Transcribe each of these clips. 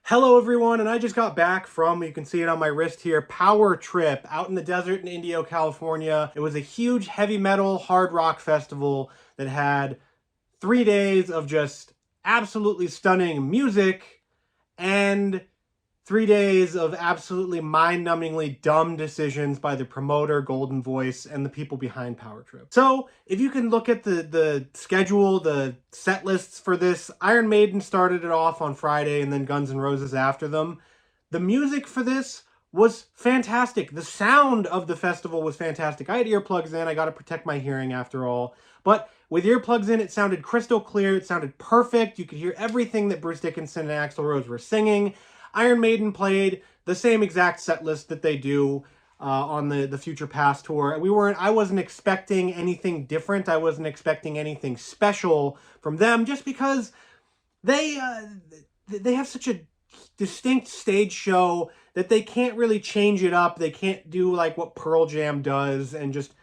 Hello everyone, and I just got back from, you can see it on my wrist here, Power Trip out in the desert in Indio, California. It was a huge heavy metal hard rock festival that had 3 days of just absolutely stunning music and 3 days of absolutely mind-numbingly dumb decisions by the promoter, Golden Voice, and the people behind Power Trip. So, if you can look at the schedule, the set lists for this, Iron Maiden started it off on Friday and then Guns N' Roses after them. The music for this was fantastic. The sound of the festival was fantastic. I had earplugs in, I got to protect my hearing after all. But with earplugs in, it sounded crystal clear, it sounded perfect. You could hear everything that Bruce Dickinson and Axl Rose were singing. Iron Maiden played the same exact set list that they do on the Future Past tour. I wasn't expecting anything different. I wasn't expecting anything special from them, just because they have such a distinct stage show that they can't really change it up. They can't do like what Pearl Jam does and just,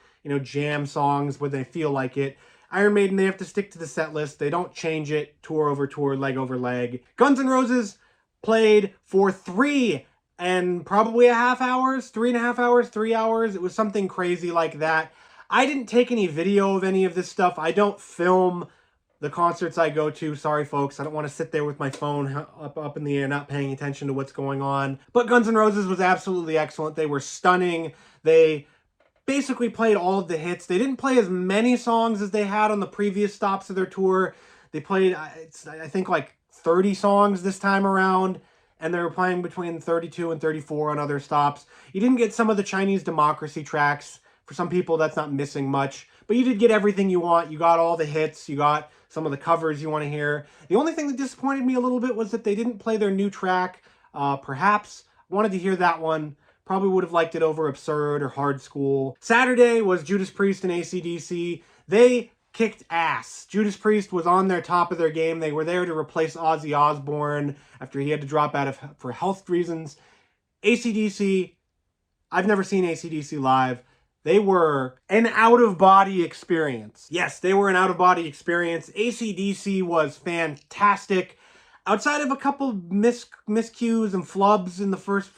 jam songs when they feel like it. Iron Maiden, they have to stick to the set list. They don't change it tour over tour, leg over leg. Guns N' Roses played for 3.5 hours, 3 hours. It was something crazy like that. I didn't take any video of any of this stuff. I don't film the concerts I go to. Sorry, folks. I don't want to sit there with my phone up in the air, not paying attention to what's going on. But Guns N' Roses was absolutely excellent. They were stunning. They basically played all of the hits. They didn't play as many songs as they had on the previous stops of their tour. They played, I think, like 30 songs this time around, and they were playing between 32 and 34 on other stops. You didn't get some of the Chinese Democracy tracks. For some people, that's not missing much, but you did get everything you want. You got all the hits. You got some of the covers you want to hear. The only thing that disappointed me a little bit was that they didn't play their new track, Perhaps. I wanted to hear that one. Probably would have liked it over Absurd or Hard School. Saturday was Judas Priest and AC/DC. They kicked ass. Judas Priest was on their top of their game. They were there to replace Ozzy Osbourne after he had to drop out for health reasons. AC/DC, I've never seen AC/DC live. They were an out-of-body experience. Yes, they were an out-of-body experience. AC/DC was fantastic. Outside of a couple miscues and flubs in the first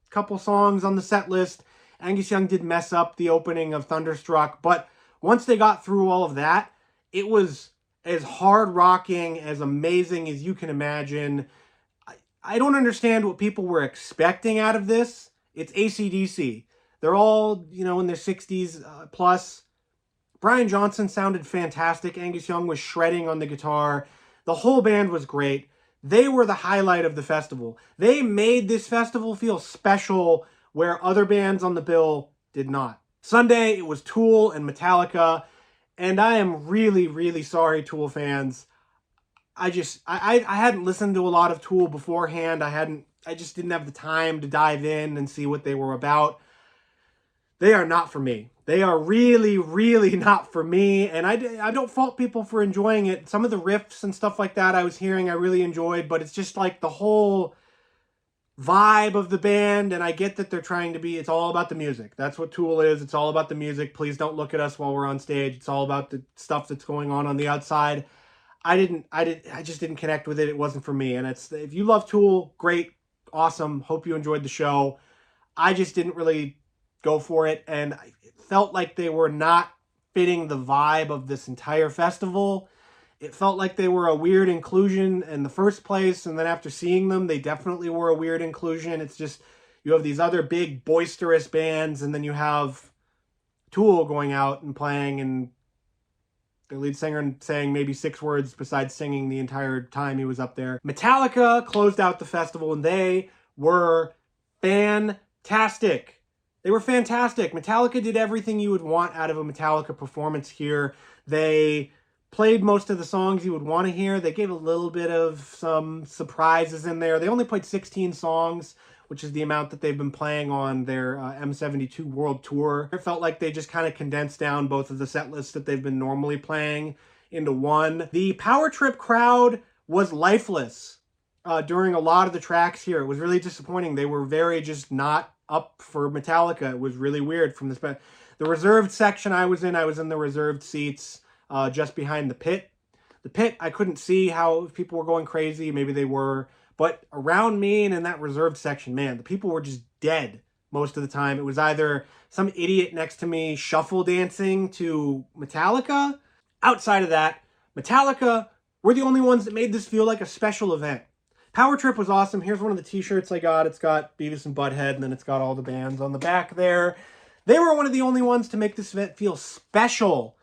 couple songs on the set list, Angus Young did mess up the opening of Thunderstruck, but once they got through all of that, it was as hard-rocking, as amazing as you can imagine. I don't understand what people were expecting out of this. It's AC/DC. They're all, in their 60s plus. Brian Johnson sounded fantastic. Angus Young was shredding on the guitar. The whole band was great. They were the highlight of the festival. They made this festival feel special where other bands on the bill did not. Sunday, it was Tool and Metallica, and I am really, really sorry, Tool fans. I hadn't listened to a lot of Tool beforehand. I just didn't have the time to dive in and see what they were about. They are not for me. They are really, really not for me, and I don't fault people for enjoying it. Some of the riffs and stuff like that I was hearing I really enjoyed, but it's just like the whole vibe of the band, and I get that they're trying to be, it's all about the music. That's what Tool is. It's all about the music. Please don't look at us while we're on stage. It's all about the stuff that's going on the outside. I just didn't connect with it. It wasn't for me. And if you love Tool, great, awesome. Hope you enjoyed the show. I just didn't really go for it, and it felt like they were not fitting the vibe of this entire festival. It felt like they were a weird inclusion in the first place, and then after seeing them, they definitely were a weird inclusion. It's just, you have these other big, boisterous bands, and then you have Tool going out and playing, and their lead singer saying maybe 6 words besides singing the entire time he was up there. Metallica closed out the festival, and they were fantastic. They were fantastic. Metallica did everything you would want out of a Metallica performance here. They played most of the songs you would want to hear. They gave a little bit of some surprises in there. They only played 16 songs, which is the amount that they've been playing on their M72 World Tour. It felt like they just kind of condensed down both of the set lists that they've been normally playing into one. The Power Trip crowd was lifeless during a lot of the tracks here. It was really disappointing. They were very just not up for Metallica. It was really weird from the reserved section I was in the reserved seats just behind the pit. The pit, I couldn't see how people were going crazy. Maybe they were, But around me and in that reserved section, man, the people were just dead most of the time. It was either some idiot next to me shuffle dancing to Metallica. Outside of that, Metallica were the only ones that made this feel like a special event. Power Trip was awesome. Here's one of the t-shirts I got. It's got Beavis and Butthead, and then it's got all the bands on the back there. They were one of the only ones to make this event feel special.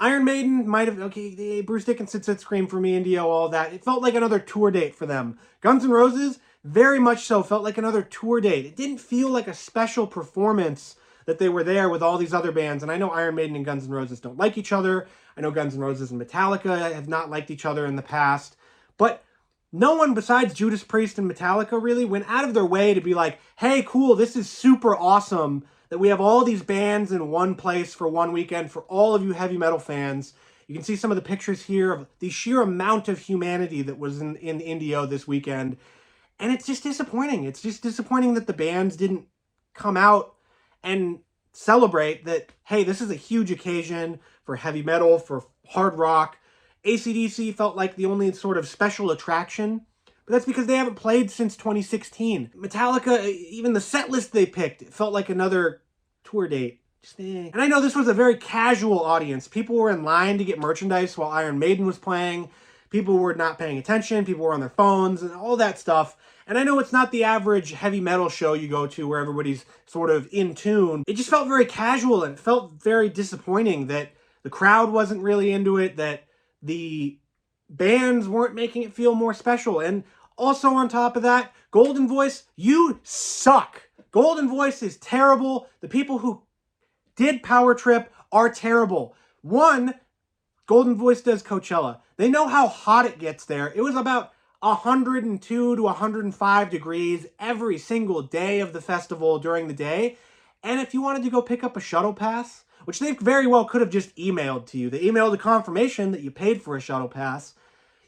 Iron Maiden might have, okay, Bruce Dickinson said Scream for Me and Dio, all that. It felt like another tour date for them. Guns N' Roses, very much so, felt like another tour date. It didn't feel like a special performance that they were there with all these other bands. And I know Iron Maiden and Guns N' Roses don't like each other. I know Guns N' Roses and Metallica have not liked each other in the past. But no one besides Judas Priest and Metallica really went out of their way to be like, hey, cool, this is super awesome that we have all these bands in one place for one weekend for all of you heavy metal fans. You can see some of the pictures here of the sheer amount of humanity that was in Indio this weekend. And it's just disappointing. It's just disappointing that the bands didn't come out and celebrate that, hey, this is a huge occasion for heavy metal, for hard rock. AC/DC felt like the only sort of special attraction, but that's because they haven't played since 2016. Metallica, even the set list they picked, it felt like another tour date. And I know this was a very casual audience. People were in line to get merchandise while Iron Maiden was playing. People were not paying attention. People were on their phones and all that stuff. And I know it's not the average heavy metal show you go to where everybody's sort of in tune. It just felt very casual, and it felt very disappointing that the crowd wasn't really into it, that the bands weren't making it feel more special. And also on top of that, Golden Voice, you suck. Golden Voice is terrible. The people who did Power Trip are terrible. One, Golden Voice does Coachella. They know how hot it gets there. It was about 102 to 105 degrees every single day of the festival during the day. And if you wanted to go pick up a shuttle pass, which they very well could have just emailed to you. They emailed a confirmation that you paid for a shuttle pass.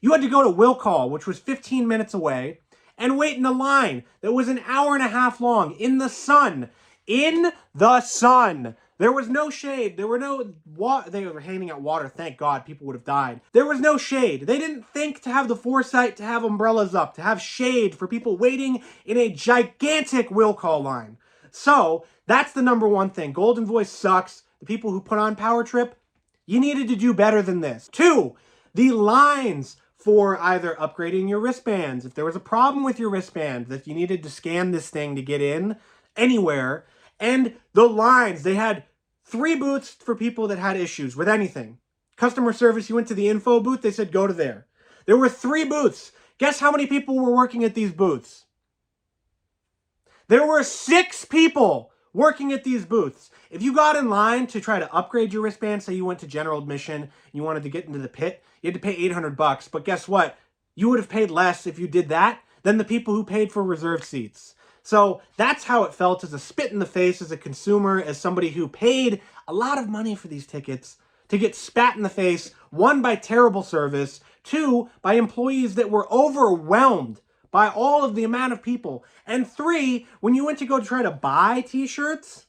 You had to go to Will Call, which was 15 minutes away, and wait in a line that was an hour and a half long in the sun. In the sun. There was no shade. There were no water. They were handing out water. Thank God, people would have died. There was no shade. They didn't think to have the foresight to have umbrellas up, to have shade for people waiting in a gigantic Will Call line. So, that's the number one thing. Golden Voice sucks. The people who put on Power Trip, you needed to do better than this. 2, the lines for either upgrading your wristbands. If there was a problem with your wristband, that you needed to scan this thing to get in anywhere, and the lines, they had 3 booths for people that had issues with anything. Customer service, you went to the info booth, they said go to there. There were 3 booths. Guess how many people were working at these booths? There were 6 people working at these booths. If you got in line to try to upgrade your wristband, say you went to general admission and you wanted to get into the pit, you had to pay $800. But guess what? You would have paid less if you did that than the people who paid for reserved seats. So that's how it felt, as a spit in the face, as a consumer, as somebody who paid a lot of money for these tickets, to get spat in the face, 1, by terrible service, 2, by employees that were overwhelmed by all of the amount of people, and 3, when you went to go try to buy t-shirts,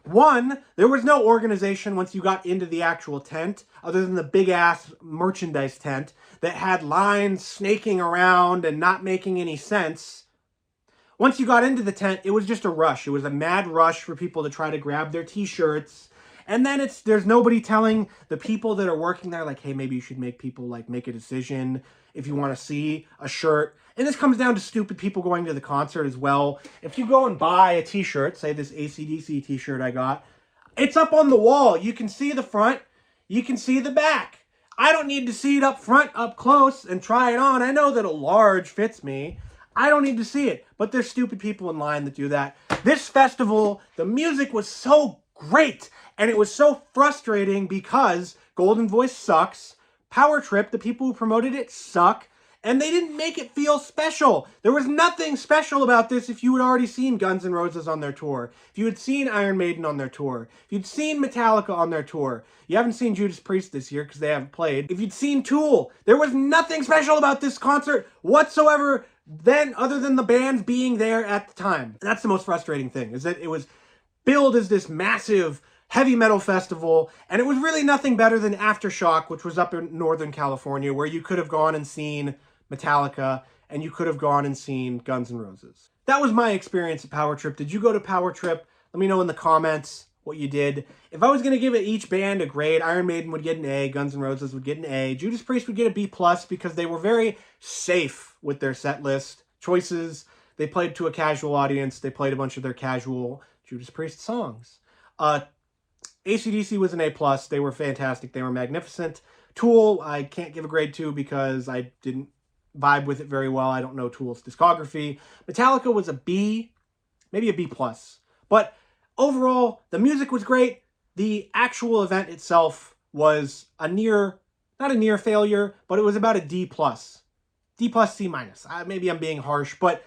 1, there was no organization once you got into the actual tent, other than the big-ass merchandise tent that had lines snaking around and not making any sense. Once you got into the tent, it was just a rush. It was a mad rush for people to try to grab their t-shirts. And then there's nobody telling the people that are working there, like, hey, maybe you should make people, like, make a decision if you want to see a shirt. And this comes down to stupid people going to the concert as well. If you go and buy a t-shirt, say this AC/DC t-shirt I got, it's up on the wall. You can see the front. You can see the back. I don't need to see it up front, up close, and try it on. I know that a large fits me. I don't need to see it. But there's stupid people in line that do that. This festival, the music was so great. And it was so frustrating because Golden Voice sucks. Power Trip, the people who promoted it, suck. And they didn't make it feel special. There was nothing special about this if you had already seen Guns N' Roses on their tour. If you had seen Iron Maiden on their tour. If you'd seen Metallica on their tour. You haven't seen Judas Priest this year because they haven't played. If you'd seen Tool, there was nothing special about this concert whatsoever then, other than the bands being there at the time. And that's the most frustrating thing, is that it was billed as this massive heavy metal festival, and it was really nothing better than Aftershock, which was up in Northern California, where you could have gone and seen Metallica and you could have gone and seen Guns N' Roses. That was my experience at Power Trip. Did you go to Power Trip? Let me know in the comments what you did. If I was going to give it each band a grade, Iron Maiden would get an A, Guns N' Roses would get an A, Judas Priest would get a B+, because they were very safe with their set list choices. They played to a casual audience. They played a bunch of their casual Judas Priest songs. AC/DC was an A+. They were fantastic. They were magnificent. Tool, I can't give a grade to because I didn't vibe with it very well. I don't know Tool's discography. Metallica was a B, maybe a B+. But overall, the music was great. The actual event itself was not a near failure, but it was about a D+. D+, C-. Maybe I'm being harsh, but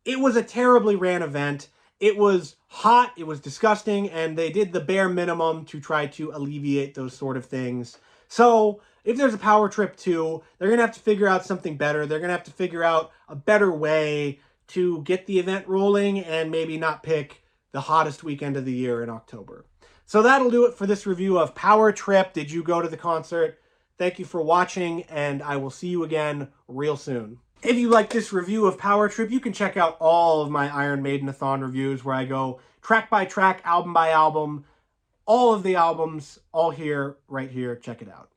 it was a terribly ran event. It was hot, it was disgusting, and they did the bare minimum to try to alleviate those sort of things. So, if there's a Power Trip 2, they're going to have to figure out something better. They're going to have to figure out a better way to get the event rolling and maybe not pick the hottest weekend of the year in October. So that'll do it for this review of Power Trip. Did you go to the concert? Thank you for watching, and I will see you again real soon. If you like this review of Power Trip, you can check out all of my Iron Maiden-a-thon reviews where I go track by track, album by album, all of the albums, all here, right here. Check it out.